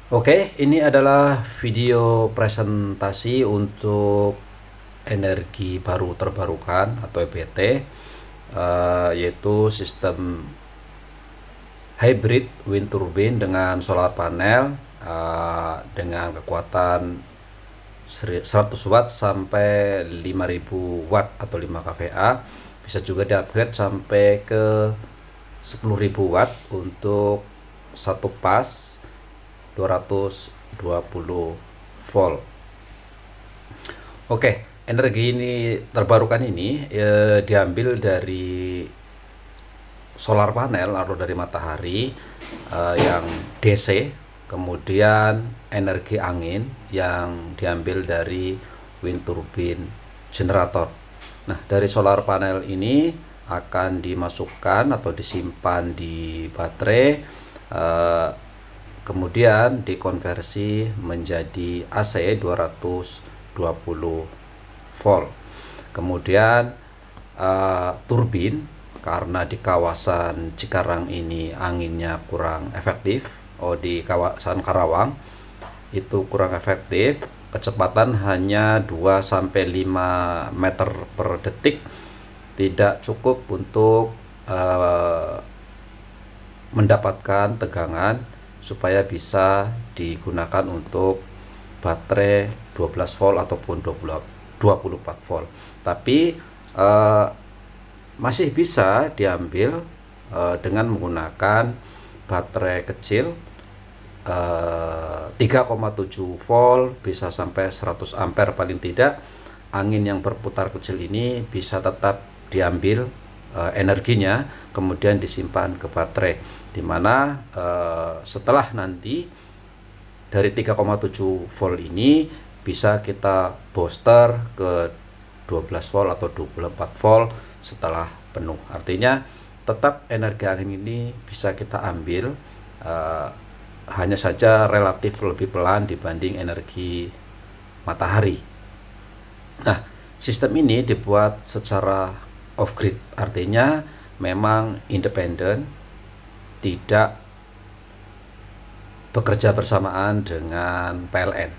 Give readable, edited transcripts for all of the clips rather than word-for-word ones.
Oke, ini adalah video presentasi untuk energi baru terbarukan atau EBT, yaitu sistem hybrid wind turbine dengan solar panel dengan kekuatan 100 watt sampai 5000 watt atau 5 kVA. Bisa juga di-upgrade sampai ke 10.000 watt untuk satu pas 220 volt. Oke, energi ini terbarukan ini diambil dari solar panel atau dari matahari yang DC, kemudian energi angin yang diambil dari wind turbine generator. Nah, dari solar panel ini akan dimasukkan atau disimpan di baterai, kemudian dikonversi menjadi AC 220 volt. Kemudian turbin, karena di kawasan Cikarang ini anginnya kurang efektif, di kawasan Karawang itu kurang efektif, kecepatan hanya 2-5 meter per detik, tidak cukup untuk mendapatkan tegangan supaya bisa digunakan untuk baterai 12 volt ataupun 24 volt. Tapi masih bisa diambil dengan menggunakan baterai kecil 3,7 volt, bisa sampai 100 ampere paling tidak. Angin yang berputar kecil ini bisa tetap diambil energinya, kemudian disimpan ke baterai, dimana setelah nanti dari 3,7 volt ini bisa kita booster ke 12 volt atau 24 volt setelah penuh. Artinya tetap energi angin ini bisa kita ambil, hanya saja relatif lebih pelan dibanding energi matahari. Nah, sistem ini dibuat secara off-grid, artinya memang independen, tidak bekerja bersamaan dengan PLN.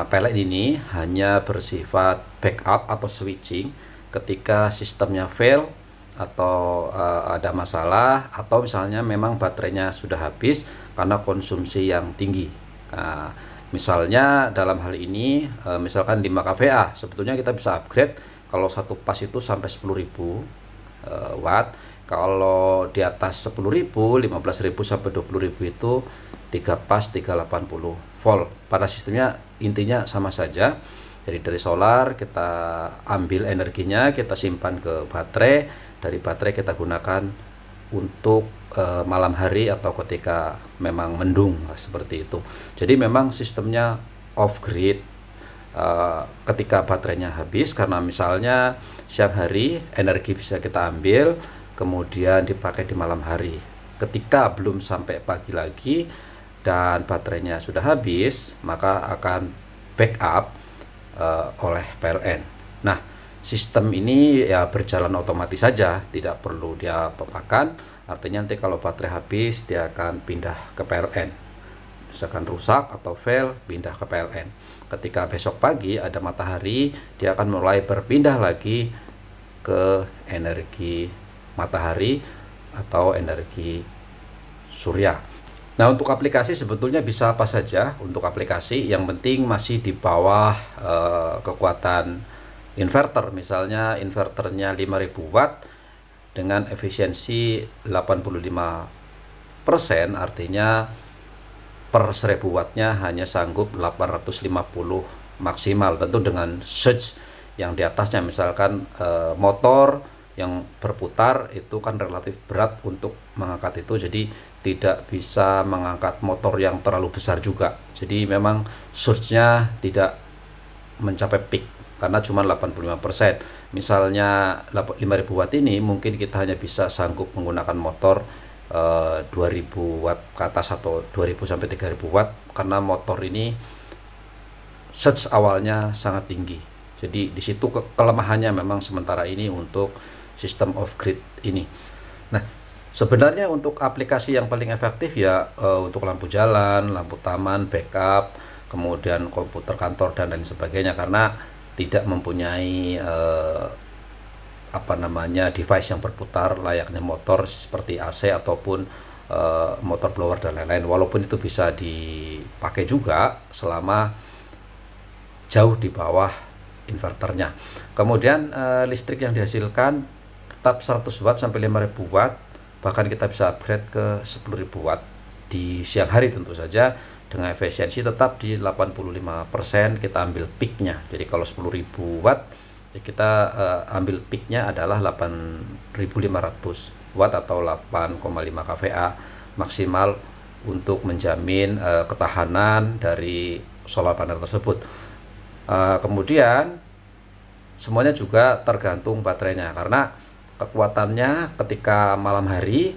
PLN ini hanya bersifat backup atau switching ketika sistemnya fail atau ada masalah, atau misalnya memang baterainya sudah habis karena konsumsi yang tinggi. Misalnya dalam hal ini misalkan 5 kVA, sebetulnya kita bisa upgrade kalau satu pas itu sampai 10.000 watt. Kalau di atas 10.000, 15.000 sampai 20.000 itu 3 pas 380 volt. Pada sistemnya intinya sama saja. Jadi dari solar kita ambil energinya, kita simpan ke baterai, dari baterai kita gunakan untuk malam hari atau ketika memang mendung, seperti itu. Jadi memang sistemnya off grid ketika baterainya habis, karena misalnya siang hari energi bisa kita ambil kemudian dipakai di malam hari. Ketika belum sampai pagi lagi dan baterainya sudah habis, maka akan backup oleh PLN. Nah, sistem ini ya berjalan otomatis saja, tidak perlu dia papakan. Artinya nanti kalau baterai habis dia akan pindah ke PLN. Misalkan rusak atau fail, pindah ke PLN. Ketika besok pagi ada matahari, dia akan mulai berpindah lagi ke energi matahari atau energi surya. Nah, untuk aplikasi sebetulnya bisa apa saja untuk aplikasi, yang penting masih di bawah kekuatan inverter. Misalnya inverternya 5000 watt dengan efisiensi 85%, artinya per 1000 wattnya hanya sanggup 850 maksimal, tentu dengan surge yang di atasnya. Misalkan motor yang berputar itu kan relatif berat untuk mengangkat itu, jadi tidak bisa mengangkat motor yang terlalu besar juga. Jadi memang surge-nya tidak mencapai peak karena cuma 85%. Misalnya 5000 watt ini mungkin kita hanya bisa sanggup menggunakan motor 2000 watt ke atas atau 2000 sampai 3000 watt, karena motor ini surge awalnya sangat tinggi. Jadi di situ kelemahannya memang sementara ini untuk sistem off grid ini. Nah, Sebenarnya untuk aplikasi yang paling efektif ya untuk lampu jalan, lampu taman, backup, kemudian komputer kantor dan lain sebagainya, karena tidak mempunyai apa namanya device yang berputar layaknya motor seperti AC ataupun motor blower dan lain-lain. Walaupun itu bisa dipakai juga selama jauh di bawah inverternya. Kemudian listrik yang dihasilkan tetap 100 watt sampai 5000 watt, bahkan kita bisa upgrade ke 10.000 watt di siang hari tentu saja, dengan efisiensi tetap di 85%. Kita ambil peaknya, jadi kalau 10.000 watt ya kita ambil peaknya adalah 8.500 watt atau 8,5 kVA maksimal untuk menjamin ketahanan dari solar panel tersebut. Kemudian semuanya juga tergantung baterainya, karena kekuatannya ketika malam hari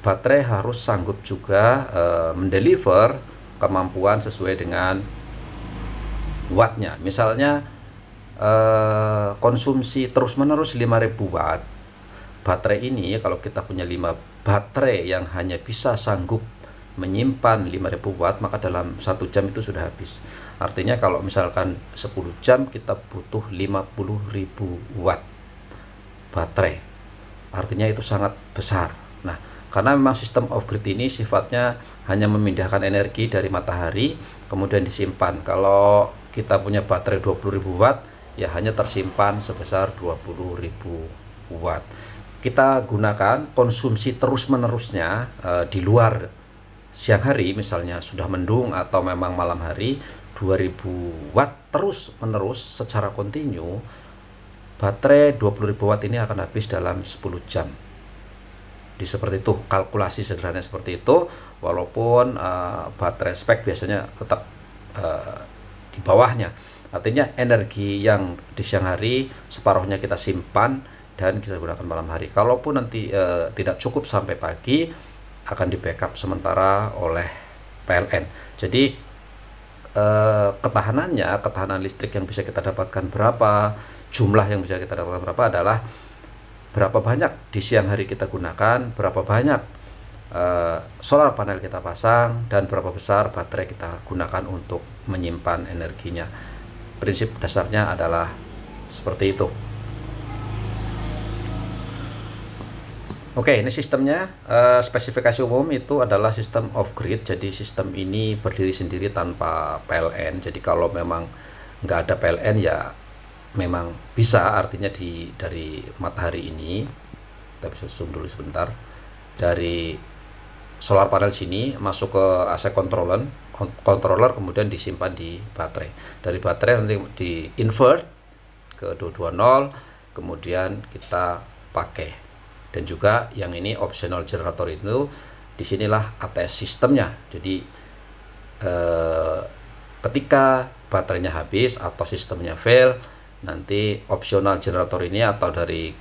baterai harus sanggup juga mendeliver kemampuan sesuai dengan wattnya. Misalnya konsumsi terus-menerus 5000 watt, baterai ini kalau kita punya 5 baterai yang hanya bisa sanggup menyimpan 5000 watt, maka dalam 1 jam itu sudah habis. Artinya kalau misalkan 10 jam kita butuh 50.000 watt baterai, artinya itu sangat besar. Nah, karena memang sistem off grid ini sifatnya hanya memindahkan energi dari matahari kemudian disimpan. Kalau kita punya baterai 20.000 watt, ya hanya tersimpan sebesar 20.000 watt. Kita gunakan konsumsi terus-menerusnya di luar siang hari, misalnya sudah mendung atau memang malam hari, 2000 watt terus-menerus secara kontinu, baterai 20.000 watt ini akan habis dalam 10 jam. Di seperti itu, kalkulasi sederhana seperti itu, walaupun baterai spek biasanya tetap di bawahnya. Artinya energi yang di siang hari separuhnya kita simpan dan kita gunakan malam hari. Kalaupun nanti tidak cukup sampai pagi, akan di backup sementara oleh PLN. Jadi ketahanan listrik yang bisa kita dapatkan berapa, jumlah yang bisa kita dapatkan berapa adalah berapa banyak di siang hari kita gunakan, berapa banyak solar panel kita pasang, dan berapa besar baterai kita gunakan untuk menyimpan energinya. Prinsip dasarnya adalah seperti itu. Oke, ini sistemnya. Spesifikasi umum itu adalah sistem off grid. Jadi sistem ini berdiri sendiri tanpa PLN. Jadi kalau memang nggak ada PLN ya memang bisa, artinya dari matahari ini, kita bisa zoom dulu sebentar, dari solar panel sini masuk ke AC controller kemudian disimpan di baterai. Dari baterai nanti di invert ke 220, kemudian kita pakai. Dan juga yang ini optional generator itu, disinilah ATS sistemnya. Jadi ketika baterainya habis atau sistemnya fail, nanti optional generator ini atau dari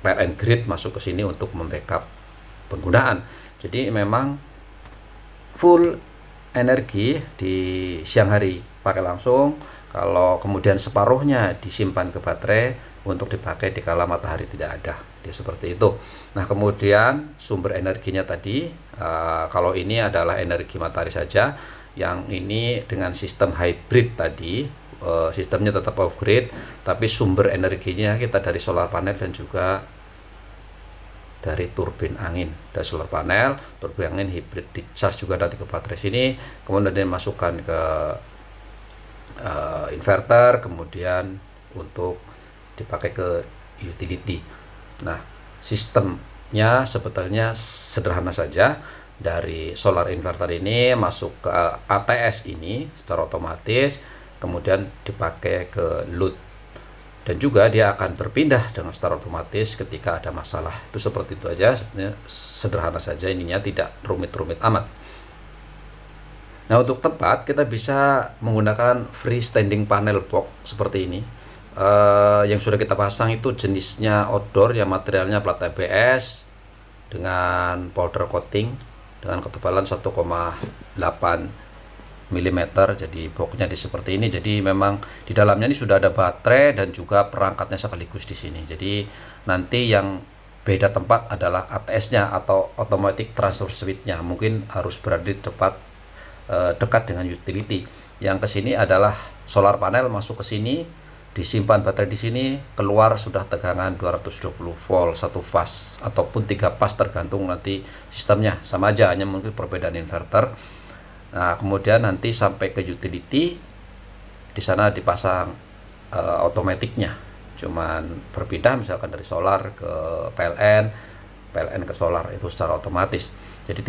PLN grid masuk ke sini untuk membackup penggunaan. Jadi memang full energi di siang hari pakai langsung, kalau kemudian separuhnya disimpan ke baterai untuk dipakai di kala matahari tidak ada. Dia seperti itu. Nah, kemudian sumber energinya tadi, kalau ini adalah energi matahari saja, yang ini dengan sistem hybrid tadi, sistemnya tetap off grid, tapi sumber energinya kita dari solar panel dan juga dari turbin angin. Dari solar panel, turbin angin hybrid di-charge juga nanti ke baterai sini, kemudian dimasukkan ke inverter, kemudian untuk dipakai ke utility. Nah, sistemnya sebetulnya sederhana saja. Dari solar inverter ini masuk ke ATS ini secara otomatis, kemudian dipakai ke load, dan juga dia akan berpindah dengan secara otomatis ketika ada masalah. Itu seperti itu aja, sebenarnya sederhana saja, ininya tidak rumit-rumit amat. Nah, untuk tempat kita bisa menggunakan freestanding panel box seperti ini. Yang sudah kita pasang itu jenisnya outdoor, yang materialnya plat ABS dengan powder coating dengan ketebalan 1,8 mm. Jadi boxnya seperti ini. Jadi memang di dalamnya ini sudah ada baterai dan juga perangkatnya sekaligus di sini. Jadi nanti yang beda tempat adalah ATS-nya atau automatic transfer switch-nya. Mungkin harus berada di dekat dengan utility. Yang ke sini adalah solar panel masuk ke sini, disimpan baterai di sini, keluar sudah tegangan 220 volt satu fase ataupun 3 fase tergantung nanti sistemnya. Sama aja, hanya mungkin perbedaan inverter. Nah, kemudian nanti sampai ke utility, di sana dipasang otomatiknya. Cuman berpindah misalkan dari solar ke PLN, PLN ke solar itu secara otomatis. Jadi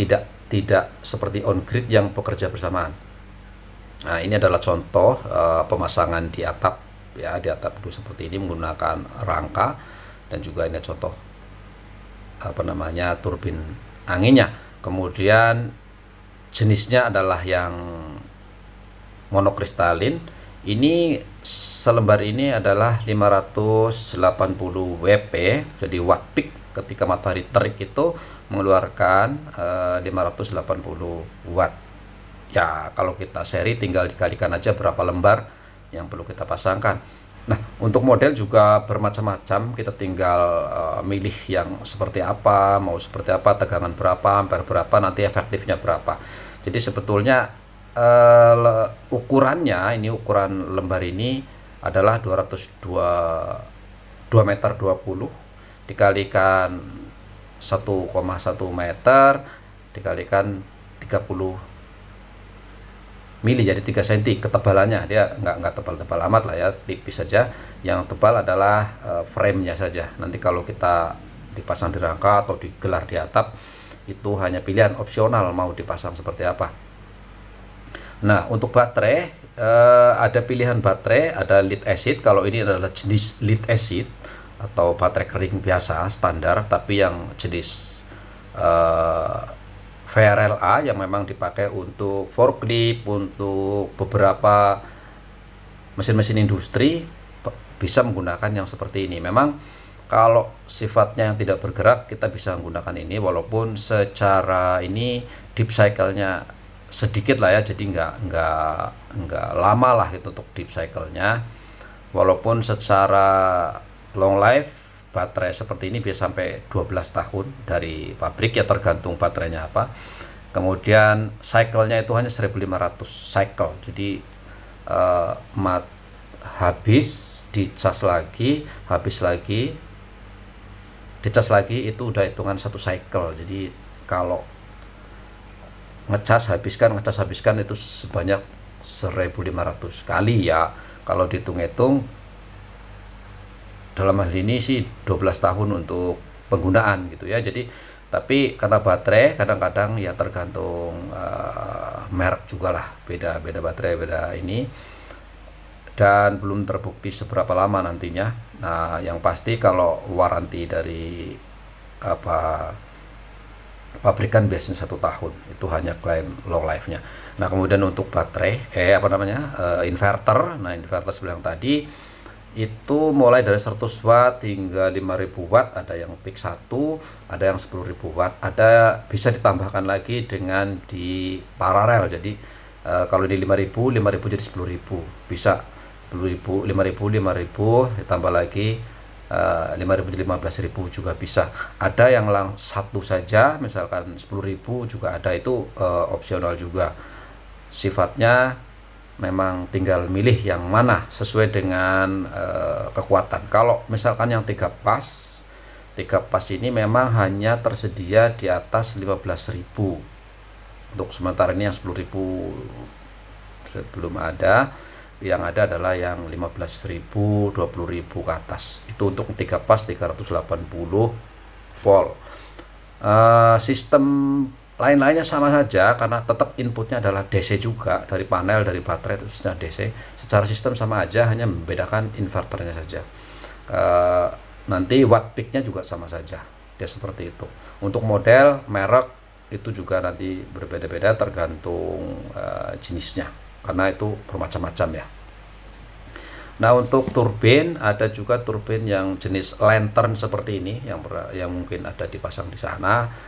tidak seperti on grid yang bekerja bersamaan. Nah, ini adalah contoh pemasangan di atap ya, di atap itu seperti ini menggunakan rangka, dan juga ini contoh turbin anginnya. Kemudian jenisnya adalah yang monokristalin. Ini selembar ini adalah 580 WP, jadi watt peak ketika matahari terik itu mengeluarkan 580 watt. Ya, kalau kita seri tinggal dikalikan aja berapa lembar yang perlu kita pasangkan. Nah, untuk model juga bermacam-macam, kita tinggal milih yang seperti apa, mau seperti apa, tegangan berapa, ampere berapa, nanti efektifnya berapa. Jadi sebetulnya ukurannya, ini ukuran lembar ini adalah 202 meter 20 dikalikan 1,1 meter dikalikan 30 mili, jadi 3 cm ketebalannya. Dia nggak tebal-tebal amat lah ya, tipis saja. Yang tebal adalah frame-nya saja. Nanti kalau kita dipasang di rangka atau digelar di atap, itu hanya pilihan opsional mau dipasang seperti apa. Nah, untuk baterai ada pilihan baterai, ada lead acid. Kalau ini adalah jenis lead acid atau baterai kering biasa standar, tapi yang jenis VRLA yang memang dipakai untuk forklift, untuk beberapa mesin-mesin industri bisa menggunakan yang seperti ini. Memang kalau sifatnya yang tidak bergerak kita bisa menggunakan ini, walaupun secara ini deep cycle-nya sedikit lah ya, jadi nggak lama lah itu untuk deep cycle-nya. Walaupun secara long life baterai seperti ini bisa sampai 12 tahun dari pabrik ya, tergantung baterainya apa. Kemudian cycle-nya itu hanya 1500 cycle, jadi habis dicas lagi, habis lagi dicas lagi, itu udah hitungan satu cycle. Jadi kalau ngecas habiskan itu sebanyak 1500 kali ya, kalau dihitung-hitung dalam hal ini sih 12 tahun untuk penggunaan gitu ya. Jadi tapi karena baterai kadang-kadang ya tergantung merek juga lah, beda baterai, beda ini, dan belum terbukti seberapa lama nantinya. Nah, yang pasti kalau waranti dari pabrikan biasanya 1 tahun, itu hanya klaim long life-nya. Nah, kemudian untuk baterai inverter. Nah, inverter sebelah yang tadi itu mulai dari 100 watt hingga 5000 watt, ada yang peak 1, ada yang 10.000 watt, ada bisa ditambahkan lagi dengan di paralel. Jadi kalau di 5000 jadi 10.000, bisa 10.000, 5.000 ditambah lagi 5.000 jadi 15.000 juga bisa. Ada yang satu saja, misalkan 10.000 juga ada, itu opsional juga. Sifatnya memang tinggal milih yang mana sesuai dengan kekuatan. Kalau misalkan yang 3 pas ini memang hanya tersedia di atas 15.000. Untuk sementara ini yang 10.000 belum ada. Yang ada adalah yang 15.000, 20.000 ke atas. Itu untuk 3 pas 380 volt. Sistem lain-lainnya sama saja, karena tetap inputnya adalah DC juga, dari panel, dari baterai itu sudah DC. Secara sistem sama aja, hanya membedakan inverternya saja. Nanti watt peak-nya juga sama saja, dia seperti itu. Untuk model, merek itu juga nanti berbeda-beda tergantung jenisnya, karena itu bermacam-macam ya. Nah, untuk turbin ada juga turbin yang jenis lantern seperti ini yang mungkin ada dipasang di sana.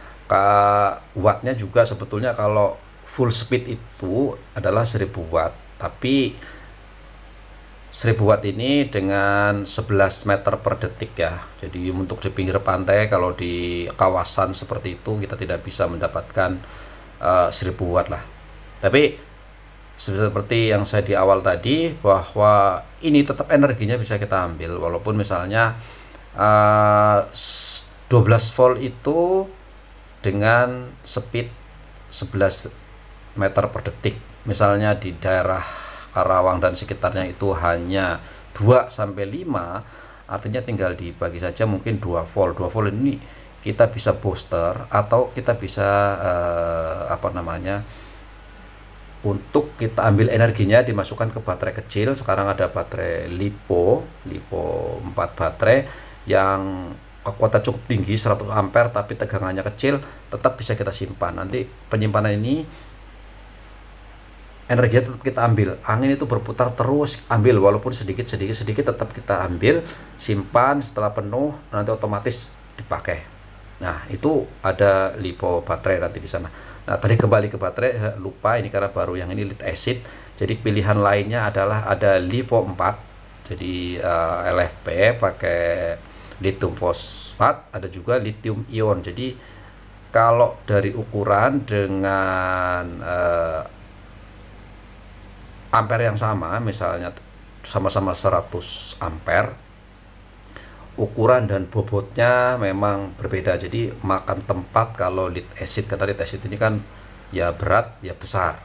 Wattnya juga sebetulnya kalau full speed itu adalah 1000 watt, tapi 1000 watt ini dengan 11 meter per detik ya. Jadi untuk di pinggir pantai, kalau di kawasan seperti itu kita tidak bisa mendapatkan 1000 watt lah. Tapi seperti yang saya di awal tadi, bahwa ini tetap energinya bisa kita ambil walaupun misalnya 12 volt itu dengan speed 11 meter per detik. Misalnya di daerah Karawang dan sekitarnya itu hanya 2 sampai 5, artinya tinggal dibagi saja mungkin 2 volt. 2 volt ini kita bisa booster atau kita bisa untuk kita ambil energinya dimasukkan ke baterai kecil. Sekarang ada baterai LiPo 4 baterai yang kekuatan cukup tinggi 100 ampere tapi tegangannya kecil, tetap bisa kita simpan. Nanti penyimpanan ini energi tetap kita ambil, angin itu berputar terus, ambil walaupun sedikit tetap kita ambil, simpan, setelah penuh nanti otomatis dipakai. Nah, itu ada LiPo baterai nanti di sana. Nah, tadi kembali ke baterai, lupa ini karena baru yang ini lead acid. Jadi pilihan lainnya adalah ada LiPo 4. Jadi LFP pakai lithium fosfat, ada juga lithium ion. Jadi kalau dari ukuran dengan ampere yang sama, misalnya sama-sama 100 ampere, ukuran dan bobotnya memang berbeda. Jadi makan tempat kalau lead acid, karena lead acid ini kan ya berat ya besar.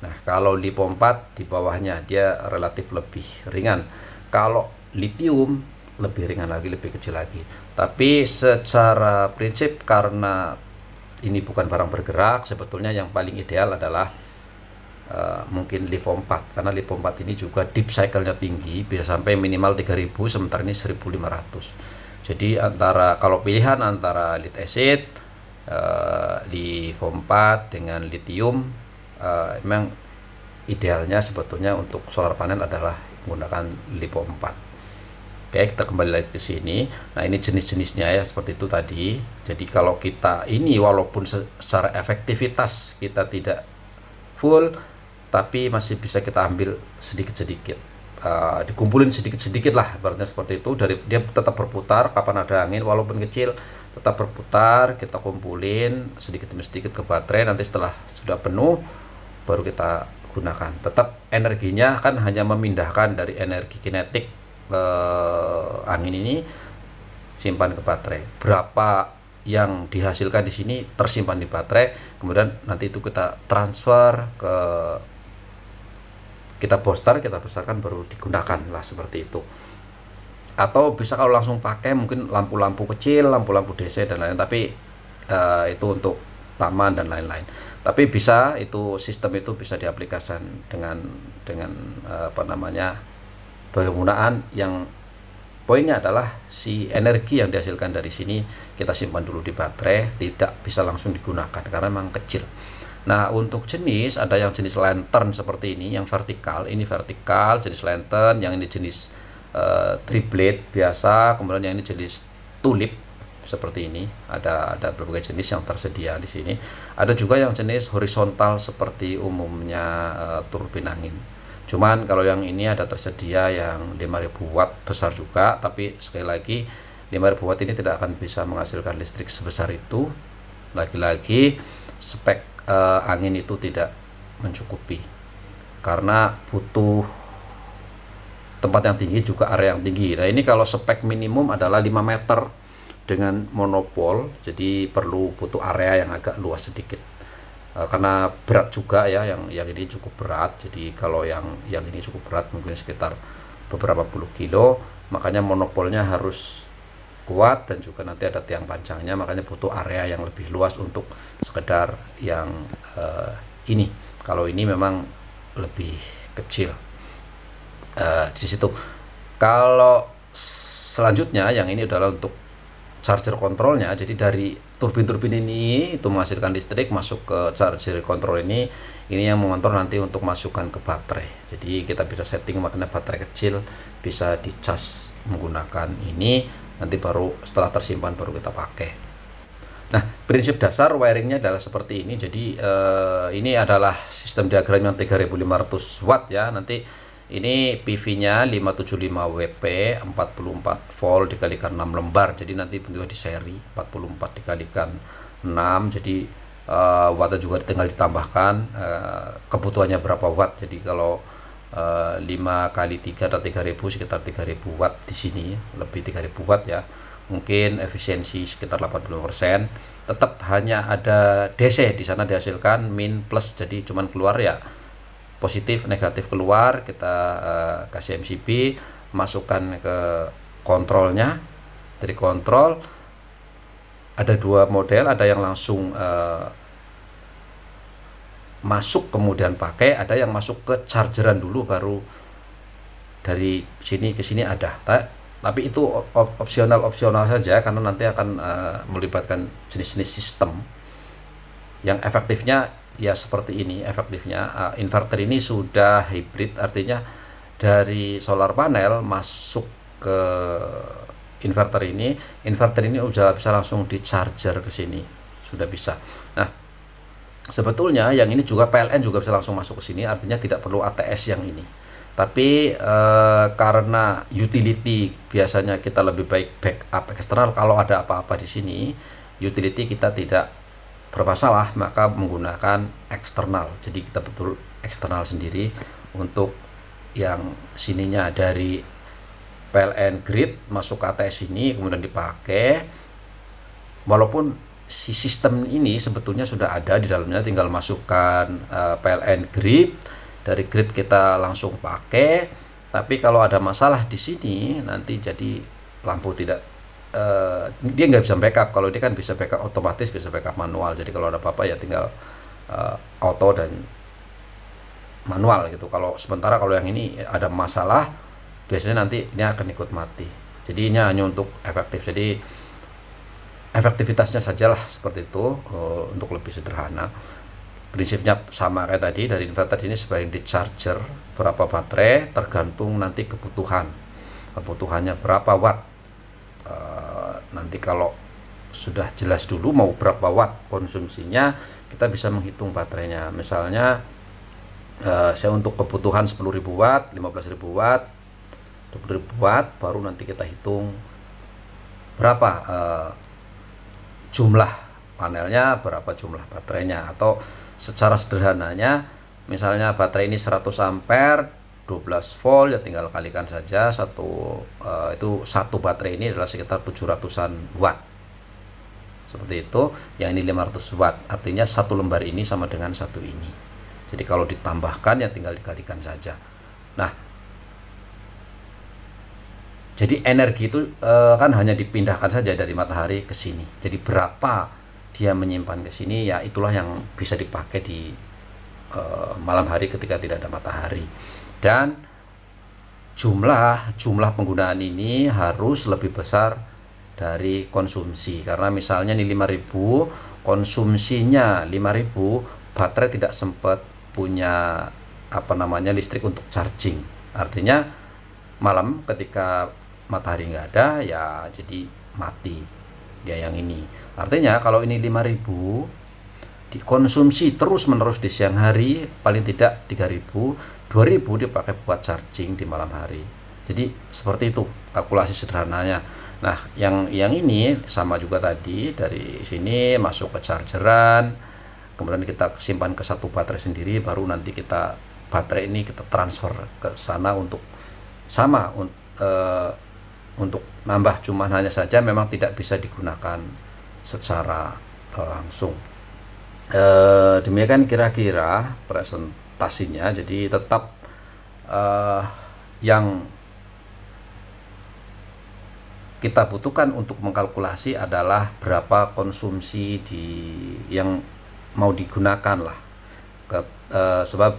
Nah, kalau LiPo 4 di bawahnya dia relatif lebih ringan. Kalau lithium lebih ringan lagi, lebih kecil lagi. Tapi secara prinsip karena ini bukan barang bergerak, sebetulnya yang paling ideal adalah mungkin LiPo 4, karena LiPo 4 ini juga deep cycle-nya tinggi, bisa sampai minimal 3000, sementara ini 1500. Jadi kalau pilihan antara lead acid, LiPo 4 dengan lithium, memang idealnya sebetulnya untuk solar panel adalah menggunakan LiPo 4. Oke, kita kembali lagi ke sini. Nah, ini jenis-jenisnya ya, seperti itu tadi. Jadi kalau kita ini walaupun secara efektivitas kita tidak full, tapi masih bisa kita ambil sedikit-sedikit, dikumpulin sedikit-sedikit lah, ibaratnya seperti itu. Dia tetap berputar, kapan ada angin walaupun kecil tetap berputar, kita kumpulin sedikit demi sedikit ke baterai. Nanti setelah sudah penuh baru kita gunakan. Tetap energinya kan hanya memindahkan dari energi kinetik angin ini, simpan ke baterai. Berapa yang dihasilkan di sini tersimpan di baterai, kemudian nanti itu kita transfer ke, kita boosterkan baru digunakan lah, seperti itu. Atau bisa kalau langsung pakai mungkin lampu-lampu kecil, lampu-lampu DC dan lain-lain, tapi itu untuk taman dan lain-lain. Tapi bisa, itu sistem itu bisa diaplikasikan dengan penggunaan yang poinnya adalah si energi yang dihasilkan dari sini kita simpan dulu di baterai, tidak bisa langsung digunakan karena memang kecil. Nah, untuk jenis ada yang jenis lantern seperti ini, yang vertikal, ini vertikal jenis lantern, yang ini jenis triplet biasa, kemudian yang ini jenis tulip seperti ini. Ada berbagai jenis yang tersedia di sini. Ada juga yang jenis horizontal seperti umumnya turbin angin. Cuman kalau yang ini ada tersedia yang 5000 watt besar juga, tapi sekali lagi 5000 watt ini tidak akan bisa menghasilkan listrik sebesar itu. Lagi-lagi spek angin itu tidak mencukupi karena butuh tempat yang tinggi, juga area yang tinggi. Nah, ini kalau spek minimum adalah 5 meter dengan monopol, jadi butuh area yang agak luas sedikit. Karena berat juga ya, yang ini cukup berat. Jadi kalau yang ini cukup berat, mungkin sekitar beberapa puluh kilo, makanya monopolnya harus kuat dan juga nanti ada tiang panjangnya, makanya butuh area yang lebih luas untuk sekedar yang ini. Kalau ini memang lebih kecil di situ. Kalau selanjutnya yang ini adalah untuk charger kontrolnya. Jadi dari turbin-turbin ini itu menghasilkan listrik masuk ke charger kontrol ini yang mengontrol nanti untuk masukkan ke baterai. Jadi kita bisa setting makanya baterai kecil bisa dicas menggunakan ini, nanti baru setelah tersimpan baru kita pakai. Nah, prinsip dasar wiringnya adalah seperti ini. Jadi ini adalah sistem diagram yang 3500 watt ya. Nanti Ini PV-nya 575 WP 44 volt dikalikan 6 lembar. Jadi nanti bentuknya di seri 44 dikalikan 6. Jadi wattnya juga tinggal ditambahkan kebutuhannya berapa watt. Jadi kalau 5 kali 3 atau 3000 sekitar 3000 watt di sini, lebih 3000 watt ya. Mungkin efisiensi sekitar 80%. Tetap hanya ada DC di sana dihasilkan min plus, jadi cuman keluar ya positif negatif keluar. Kita kasih MCB, masukkan ke kontrolnya. Dari kontrol ada dua model, ada yang langsung masuk kemudian pakai, ada yang masuk ke chargeran dulu baru dari sini ke sini ada. Tapi itu opsional saja karena nanti akan melibatkan jenis-jenis sistem. Yang efektifnya ya seperti ini efektifnya. Inverter ini sudah hybrid, artinya dari solar panel masuk ke inverter ini sudah bisa langsung di charger ke sini, sudah bisa. Nah, sebetulnya yang ini juga PLN juga bisa langsung masuk ke sini, artinya tidak perlu ATS yang ini. Tapi karena utility biasanya kita lebih baik backup eksternal. Kalau ada apa-apa di sini, utility kita tidak bermasalah, maka menggunakan eksternal. Jadi kita betul eksternal sendiri untuk yang sininya dari PLN grid masuk ke ATS ini kemudian dipakai. Walaupun si sistem ini sebetulnya sudah ada di dalamnya, tinggal masukkan PLN grid, dari grid kita langsung pakai. Tapi kalau ada masalah di sini nanti jadi lampu tidak dia nggak bisa backup. Kalau dia kan bisa backup otomatis, bisa backup manual. Jadi kalau ada apa-apa ya tinggal auto dan manual gitu. Sementara kalau yang ini ada masalah, biasanya nanti ini akan ikut mati. Jadi ini hanya untuk efektif. Jadi efektivitasnya sajalah seperti itu, untuk lebih sederhana. Prinsipnya sama kayak tadi, dari inverter ini sebagai di charger berapa baterai tergantung nanti kebutuhannya berapa watt. Nanti kalau sudah jelas dulu mau berapa watt konsumsinya, kita bisa menghitung baterainya. Misalnya saya untuk kebutuhan 10.000 watt, 15.000 watt, 20.000 watt, baru nanti kita hitung berapa jumlah panelnya, berapa jumlah baterainya. Atau secara sederhananya, misalnya baterai ini 100 ampere 12 volt, ya tinggal kalikan saja itu satu baterai ini adalah sekitar 700-an watt. Seperti itu. Yang ini 500 watt, artinya satu lembar ini sama dengan satu ini. Jadi kalau ditambahkan ya tinggal dikalikan saja. Nah, jadi energi itu kan hanya dipindahkan saja dari matahari ke sini. Jadi berapa dia menyimpan ke sini, ya itulah yang bisa dipakai di malam hari ketika tidak ada matahari. Dan jumlah penggunaan ini harus lebih besar dari konsumsi. Karena misalnya ini 5.000, konsumsinya 5.000, baterai tidak sempat punya listrik untuk charging. Artinya malam ketika matahari nggak ada, ya jadi mati dia yang ini. Artinya kalau ini 5.000 dikonsumsi terus menerus di siang hari, paling tidak 3.000, 2.000 dipakai buat charging di malam hari. Jadi seperti itu kalkulasi sederhananya. Nah, yang ini sama juga tadi, dari sini masuk ke chargeran, kemudian kita simpan ke satu baterai sendiri, baru nanti baterai ini kita transfer ke sana untuk untuk nambah. Cuma hanya saja memang tidak bisa digunakan secara langsung. Demikian kira-kira presentasinya. Jadi tetap yang kita butuhkan untuk mengkalkulasi adalah berapa konsumsi yang mau digunakan lah. Sebab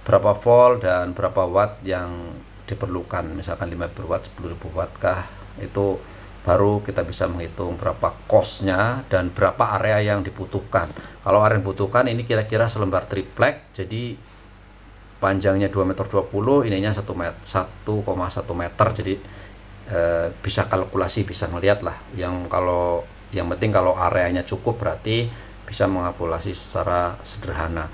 berapa volt dan berapa watt yang diperlukan, misalkan 5.000 watt, 10.000 watt kah, itu baru kita bisa menghitung berapa cost-nya dan berapa area yang dibutuhkan. Kalau area yang dibutuhkan ini kira-kira selembar triplek, jadi panjangnya 2,20 m, ininya 1,1 meter. Jadi bisa kalkulasi, bisa melihat lah. Yang penting kalau areanya cukup, berarti bisa mengalkulasi secara sederhana.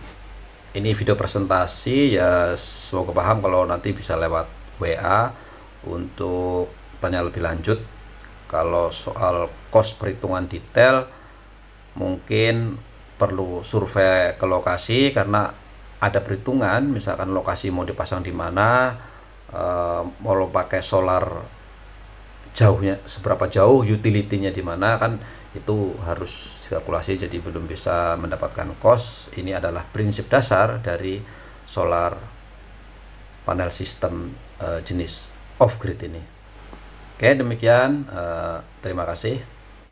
ini video presentasi ya, semoga paham. Kalau nanti bisa lewat WA untuk tanya lebih lanjut. Kalau soal cost perhitungan detail mungkin perlu survei ke lokasi, karena ada perhitungan misalkan lokasi mau dipasang di mana, mau pakai solar jauhnya seberapa jauh, utility-nya di mana, kan itu harus kalkulasi, jadi belum bisa mendapatkan cost. Ini adalah prinsip dasar dari solar panel sistem jenis off grid ini. Oke, demikian, terima kasih.